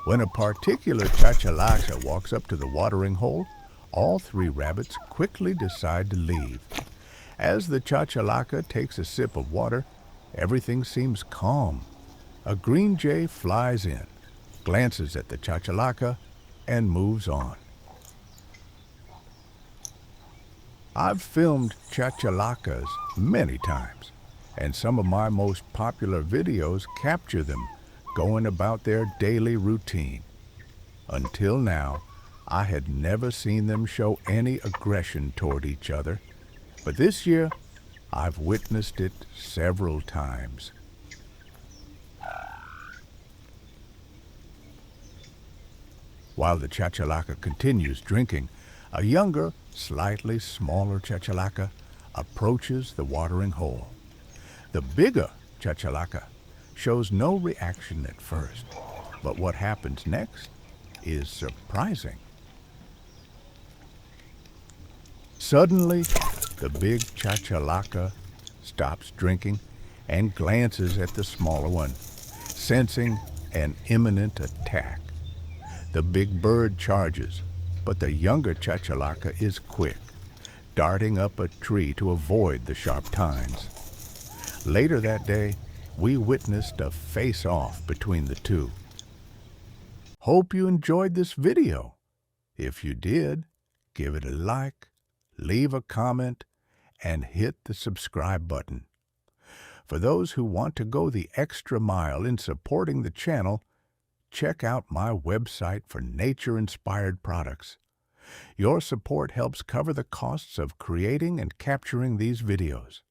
When a particular Chachalaca walks up to the watering hole, all three rabbits quickly decide to leave. As the Chachalaca takes a sip of water, everything seems calm. A green jay flies in, glances at the Chachalaca, and moves on. I've filmed Chachalacas many times, and some of my most popular videos capture them going about their daily routine. Until now, I had never seen them show any aggression toward each other, but this year I've witnessed it several times. While the Chachalaca continues drinking, a younger, slightly smaller Chachalaca approaches the watering hole. The bigger Chachalaca shows no reaction at first, but what happens next is surprising. Suddenly, the big Chachalaca stops drinking and glances at the smaller one, sensing an imminent attack. The big bird charges, but the younger Chachalaca is quick, darting up a tree to avoid the sharp tines. Later that day, we witnessed a face-off between the two. Hope you enjoyed this video. If you did, give it a like, leave a comment, and hit the subscribe button. For those who want to go the extra mile in supporting the channel, check out my website for nature-inspired products. Your support helps cover the costs of creating and capturing these videos.